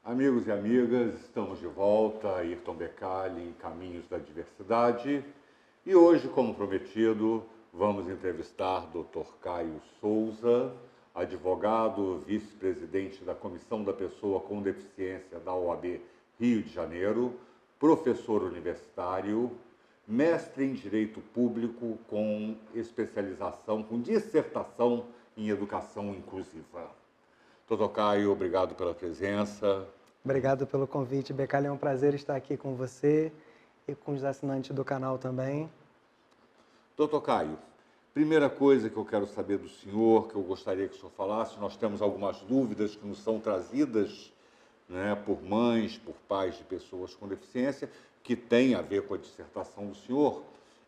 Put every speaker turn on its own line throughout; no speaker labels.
Amigos e amigas, estamos de volta, Ayrton Becali, em Caminhos da Diversidade. E hoje, como prometido, vamos entrevistar Dr. Caio Souza, advogado, vice-presidente da Comissão da Pessoa com Deficiência da OAB Rio de Janeiro, professor universitário, mestre em Direito Público com especialização, com dissertação em Educação Inclusiva. Dr. Caio, obrigado pela presença.
Obrigado pelo convite, Becali. É um prazer estar aqui com você e com os assinantes do canal também.
Dr. Caio, primeira coisa que eu quero saber do senhor, que eu gostaria que o senhor falasse, nós temos algumas dúvidas que nos são trazidas, né, por mães, por pais de pessoas com deficiência, que tem a ver com a dissertação do senhor,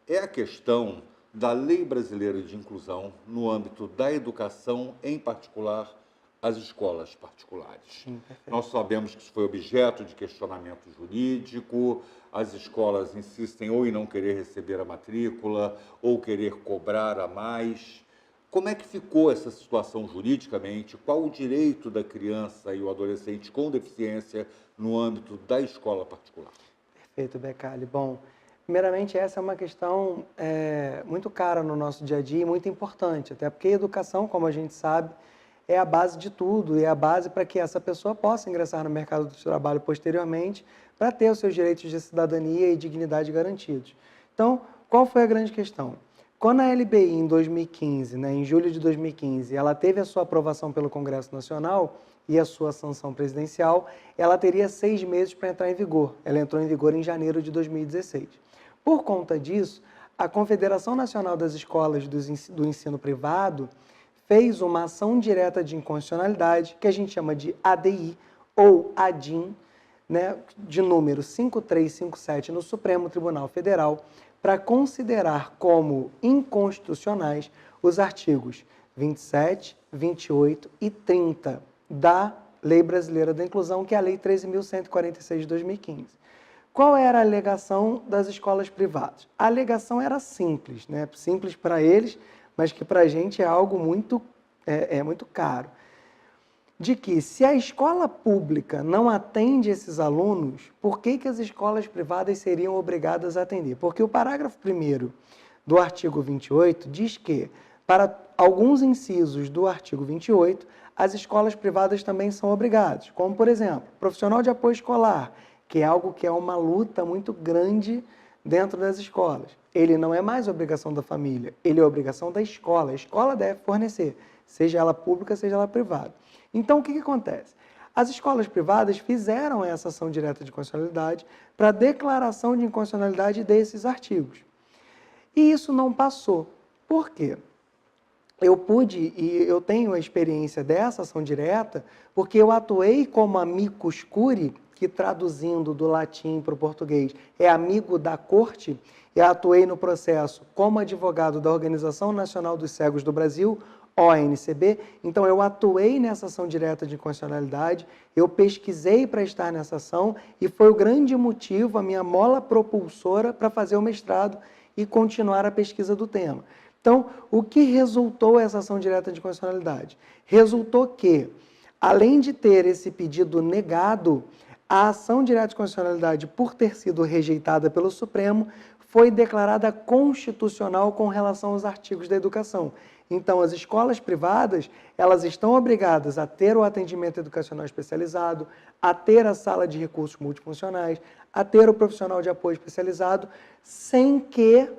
é a questão da Lei Brasileira de Inclusão no âmbito da educação, em particular as escolas particulares.
Sim,
nós sabemos que isso foi objeto de questionamento jurídico, as escolas insistem ou em não querer receber a matrícula, ou querer cobrar a mais. Como é que ficou essa situação juridicamente? Qual o direito da criança e o adolescente com deficiência no âmbito da escola particular?
Perfeito, Becali. Bom, primeiramente, essa é uma questão muito cara no nosso dia a dia e muito importante, até porque a educação, como a gente sabe, é a base de tudo, e é a base para que essa pessoa possa ingressar no mercado do trabalho posteriormente, para ter os seus direitos de cidadania e dignidade garantidos. Então, qual foi a grande questão? Quando a LBI, em 2015, em julho de 2015, ela teve a sua aprovação pelo Congresso Nacional e a sua sanção presidencial, ela teria 6 meses para entrar em vigor. Ela entrou em vigor em janeiro de 2016. Por conta disso, a Confederação Nacional das Escolas do Ensino Privado fez uma ação direta de inconstitucionalidade, que a gente chama de ADI ou ADIM, de número 5357 no Supremo Tribunal Federal, para considerar como inconstitucionais os artigos 27, 28 e 30 da Lei Brasileira da Inclusão, que é a Lei 13.146 de 2015. Qual era a alegação das escolas privadas? A alegação era simples, simples para eles, mas que para a gente é algo muito caro, de que se a escola pública não atende esses alunos, por que as escolas privadas seriam obrigadas a atender? Porque o parágrafo 1º do artigo 28 diz que, para alguns incisos do artigo 28, as escolas privadas também são obrigadas, como, por exemplo, profissional de apoio escolar, que é algo que é uma luta muito grande dentro das escolas. Ele não é mais obrigação da família, ele é obrigação da escola. A escola deve fornecer, seja ela pública, seja ela privada. Então, o que acontece? As escolas privadas fizeram essa ação direta de inconstitucionalidade para declaração de inconstitucionalidade desses artigos. E isso não passou. Por quê? Eu tenho a experiência dessa ação direta porque eu atuei como amicus curiae, que traduzindo do latim para o português é amigo da corte, e atuei no processo como advogado da Organização Nacional dos Cegos do Brasil, ONCB, então eu atuei nessa ação direta de inconstitucionalidade, eu pesquisei para estar nessa ação e foi o grande motivo, a minha mola propulsora para fazer o mestrado e continuar a pesquisa do tema. Então, o que resultou essa ação direta de inconstitucionalidade? Resultou que, além de ter esse pedido negado, a ação direta de constitucionalidade, por ter sido rejeitada pelo Supremo, foi declarada constitucional com relação aos artigos da educação. Então, as escolas privadas, elas estão obrigadas a ter o atendimento educacional especializado, a ter a sala de recursos multifuncionais, a ter o profissional de apoio especializado, sem que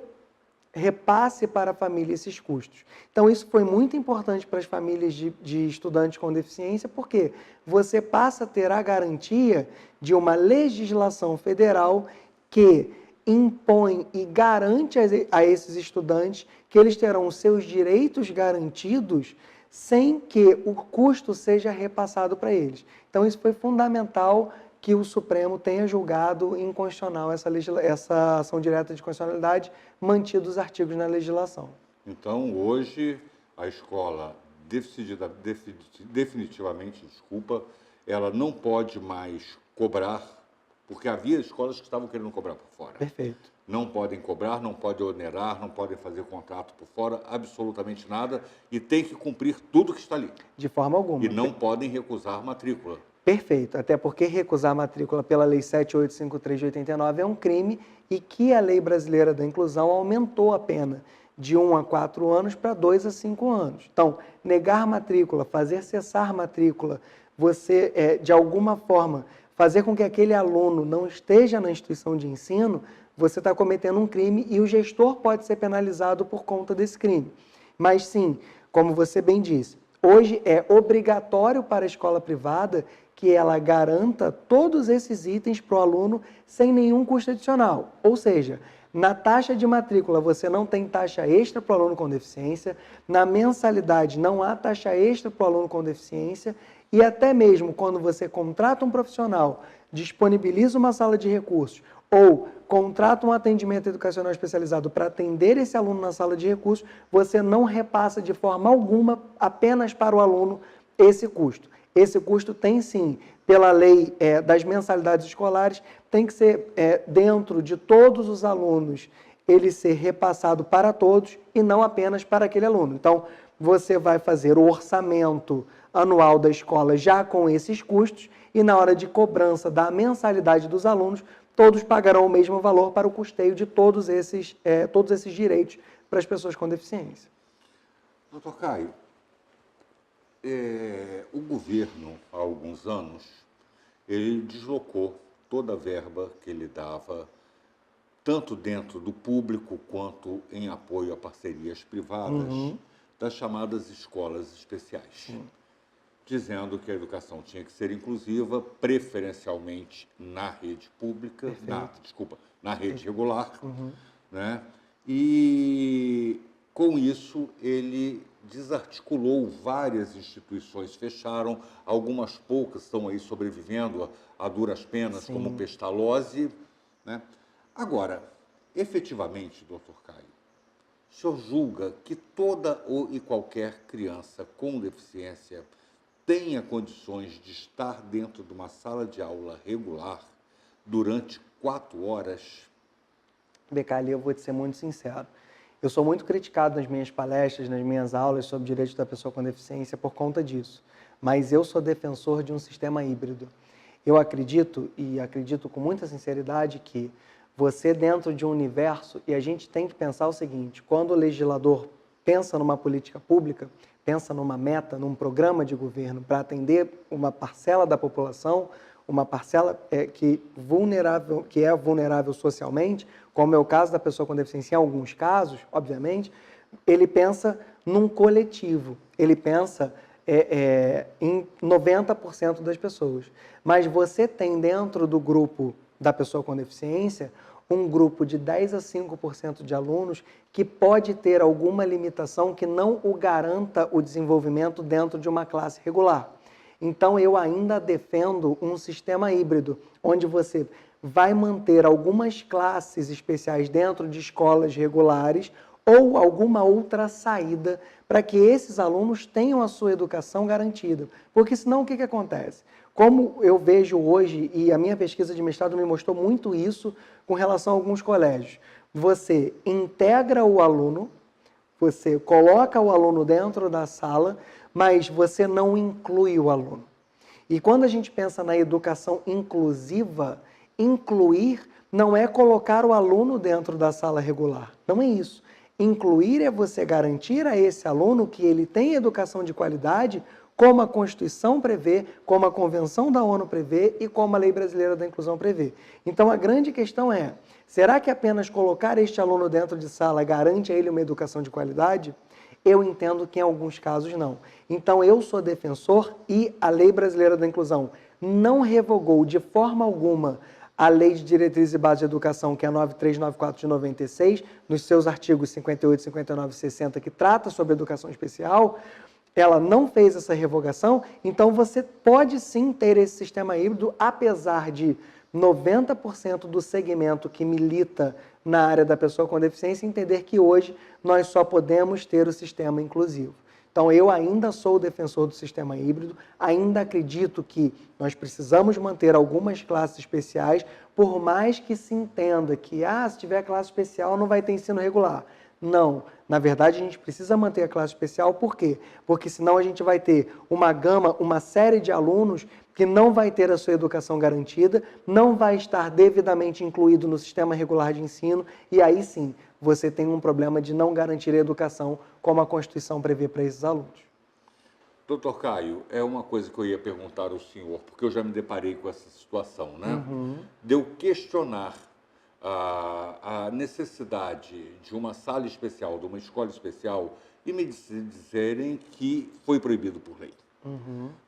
repasse para a família esses custos. Então, isso foi muito importante para as famílias de estudantes com deficiência, porque você passa a ter a garantia de uma legislação federal que impõe e garante a esses estudantes que eles terão os seus direitos garantidos sem que o custo seja repassado para eles. Então, isso foi fundamental que o Supremo tenha julgado inconstitucional essa ação direta de constitucionalidade, mantidos os artigos na legislação.
Então, hoje, a escola, definitivamente, ela não pode mais cobrar, porque havia escolas que estavam querendo cobrar por fora.
Perfeito.
Não podem cobrar, não podem onerar, não podem fazer contrato por fora, absolutamente nada, e tem que cumprir tudo que está ali.
De forma alguma.
E não podem recusar matrícula.
Perfeito, até porque recusar a matrícula pela Lei 7853 de 89 é um crime e que a Lei Brasileira da Inclusão aumentou a pena de 1 a 4 anos para 2 a 5 anos. Então, negar matrícula, fazer cessar matrícula, você, de alguma forma, fazer com que aquele aluno não esteja na instituição de ensino, você está cometendo um crime e o gestor pode ser penalizado por conta desse crime. Mas sim, como você bem disse, hoje é obrigatório para a escola privada que ela garanta todos esses itens para o aluno sem nenhum custo adicional. Ou seja, na taxa de matrícula você não tem taxa extra para o aluno com deficiência, na mensalidade não há taxa extra para o aluno com deficiência e até mesmo quando você contrata um profissional, disponibiliza uma sala de recursos ou contrata um atendimento educacional especializado para atender esse aluno na sala de recursos, você não repassa de forma alguma apenas para o aluno esse custo. Esse custo tem sim, pela lei das mensalidades escolares, tem que ser dentro de todos os alunos, ele ser repassado para todos e não apenas para aquele aluno. Então, você vai fazer o orçamento anual da escola já com esses custos e na hora de cobrança da mensalidade dos alunos, todos pagarão o mesmo valor para o custeio de todos esses direitos para as pessoas com deficiência.
Doutor Caio, o governo, há alguns anos, ele deslocou toda a verba que ele dava, tanto dentro do público quanto em apoio a parcerias privadas, das chamadas escolas especiais. Sim. Dizendo que a educação tinha que ser inclusiva, preferencialmente na rede pública, na rede regular, né? E com isso ele desarticulou várias instituições, fecharam, algumas poucas estão aí sobrevivendo a duras penas, Sim. como Pestalozzi, né? Agora, efetivamente, doutor Caio, o senhor julga que toda e qualquer criança com deficiência tenha condições de estar dentro de uma sala de aula regular durante 4 horas?
Becali, eu vou te ser muito sincero. Eu sou muito criticado nas minhas palestras, nas minhas aulas sobre direitos da pessoa com deficiência por conta disso. Mas eu sou defensor de um sistema híbrido. Eu acredito, e acredito com muita sinceridade, que você dentro de um universo, e a gente tem que pensar o seguinte, quando o legislador pensa numa política pública, pensa numa meta, num programa de governo para atender uma parcela da população, uma parcela que é vulnerável socialmente, como é o caso da pessoa com deficiência em alguns casos, obviamente, ele pensa num coletivo, ele pensa em 90% das pessoas. Mas você tem dentro do grupo da pessoa com deficiência um grupo de 10 a 5% de alunos que pode ter alguma limitação que não o garanta o desenvolvimento dentro de uma classe regular. Então, eu ainda defendo um sistema híbrido, onde você vai manter algumas classes especiais dentro de escolas regulares ou alguma outra saída para que esses alunos tenham a sua educação garantida. Porque senão o que acontece? Como eu vejo hoje, e a minha pesquisa de mestrado me mostrou muito isso com relação a alguns colégios, você integra o aluno, você coloca o aluno dentro da sala, mas você não inclui o aluno. E quando a gente pensa na educação inclusiva, incluir não é colocar o aluno dentro da sala regular, não é isso. Incluir é você garantir a esse aluno que ele tem educação de qualidade, como a Constituição prevê, como a Convenção da ONU prevê e como a Lei Brasileira da Inclusão prevê. Então, a grande questão é, será que apenas colocar este aluno dentro de sala garante a ele uma educação de qualidade? Eu entendo que em alguns casos não. Então, eu sou defensor e a Lei Brasileira da Inclusão não revogou de forma alguma a Lei de Diretrizes e Bases de Educação, que é a 9394 de 96, nos seus artigos 58, 59 e 60, que trata sobre educação especial, ela não fez essa revogação, então você pode sim ter esse sistema híbrido, apesar de 90% do segmento que milita na área da pessoa com deficiência entender que hoje nós só podemos ter o sistema inclusivo. Então, eu ainda sou defensor do sistema híbrido, ainda acredito que nós precisamos manter algumas classes especiais, por mais que se entenda que, se tiver classe especial, não vai ter ensino regular. Não. Na verdade, a gente precisa manter a classe especial, por quê? Porque senão a gente vai ter uma série de alunos que não vai ter a sua educação garantida, não vai estar devidamente incluído no sistema regular de ensino, e aí sim, você tem um problema de não garantir a educação como a Constituição prevê para esses alunos.
Doutor Caio, é uma coisa que eu ia perguntar ao senhor, porque eu já me deparei com essa situação, né? De eu questionar a necessidade de uma sala especial, de uma escola especial, e me dizerem que foi proibido por lei.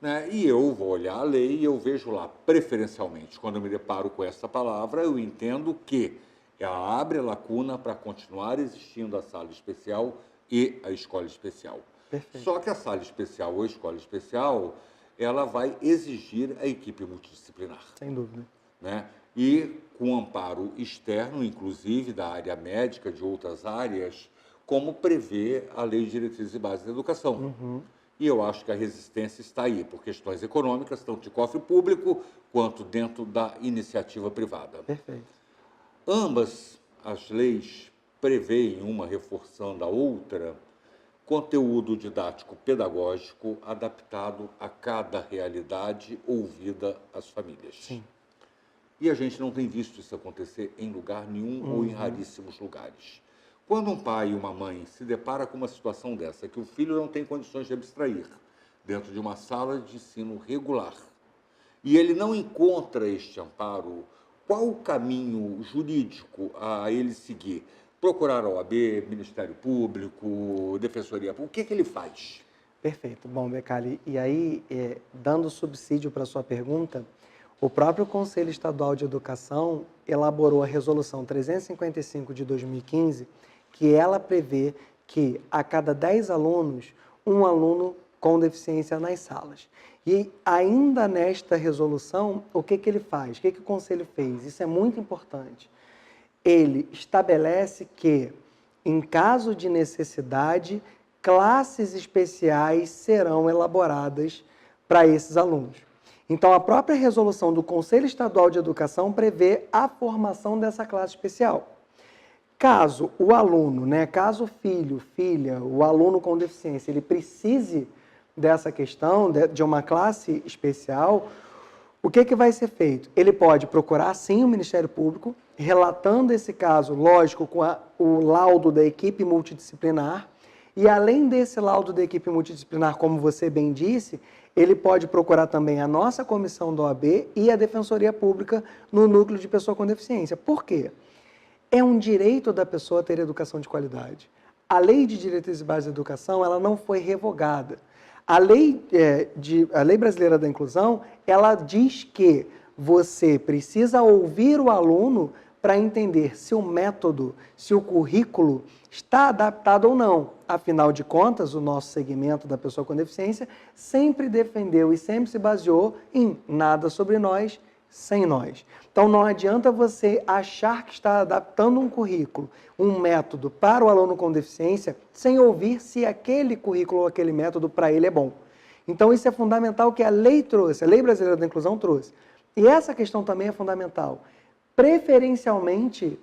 Né? E eu vou olhar a lei e eu vejo lá, preferencialmente, quando eu me deparo com essa palavra, eu entendo que ela abre a lacuna para continuar existindo a sala especial e a escola especial.
Perfeito.
Só que a sala especial ou a escola especial, ela vai exigir a equipe multidisciplinar.
Sem dúvida.
Né? E com amparo externo, inclusive da área médica, de outras áreas, como prevê a Lei de Diretrizes e Bases da Educação. E eu acho que a resistência está aí, por questões econômicas, tanto de cofre público, quanto dentro da iniciativa privada.
Perfeito.
Ambas as leis prevêem, uma reforçando a outra, conteúdo didático pedagógico adaptado a cada realidade ouvida às famílias.
Sim.
E a gente não tem visto isso acontecer em lugar nenhum ou em raríssimos lugares. Quando um pai e uma mãe se depara com uma situação dessa, que o filho não tem condições de abstrair dentro de uma sala de ensino regular, e ele não encontra este amparo, qual o caminho jurídico a ele seguir? Procurar a OAB, Ministério Público, Defensoria Pública, o que ele faz?
Perfeito. Bom, Becali, e aí, dando subsídio para a sua pergunta, o próprio Conselho Estadual de Educação elaborou a Resolução 355 de 2015, que ela prevê que a cada 10 alunos, um aluno com deficiência nas salas. E ainda nesta resolução, o que ele faz? O que o Conselho fez? Isso é muito importante. Ele estabelece que, em caso de necessidade, classes especiais serão elaboradas para esses alunos. Então, a própria resolução do Conselho Estadual de Educação prevê a formação dessa classe especial. Caso o aluno, caso o filho, filha, o aluno com deficiência, ele precise dessa questão, de uma classe especial, o que vai ser feito? Ele pode procurar, sim, o Ministério Público, relatando esse caso, lógico, com o laudo da equipe multidisciplinar, e além desse laudo da equipe multidisciplinar, como você bem disse, ele pode procurar também a nossa comissão da OAB e a Defensoria Pública no núcleo de pessoa com deficiência. Por quê? É um direito da pessoa ter educação de qualidade. A Lei de Diretrizes e Bases da Educação, ela não foi revogada. A Lei Brasileira da Inclusão, ela diz que você precisa ouvir o aluno para entender se o método, se o currículo está adaptado ou não. Afinal de contas, o nosso segmento da pessoa com deficiência sempre defendeu e sempre se baseou em nada sobre nós, sem nós. Então, não adianta você achar que está adaptando um currículo, um método para o aluno com deficiência, sem ouvir se aquele currículo ou aquele método para ele é bom. Então, isso é fundamental que a lei trouxe, a Lei Brasileira da Inclusão trouxe. E essa questão também é fundamental, preferencialmente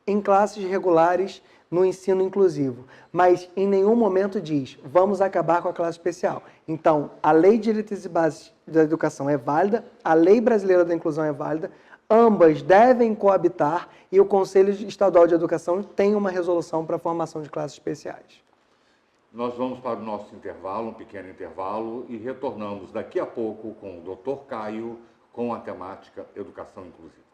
em classes regulares no ensino inclusivo, mas em nenhum momento diz, vamos acabar com a classe especial. Então, a Lei de Diretrizes e Bases da Educação é válida, a Lei Brasileira da Inclusão é válida, ambas devem coabitar e o Conselho Estadual de Educação tem uma resolução para a formação de classes especiais.
Nós vamos para o nosso intervalo, um pequeno intervalo, e retornamos daqui a pouco com o Dr. Caio, com a temática Educação Inclusiva.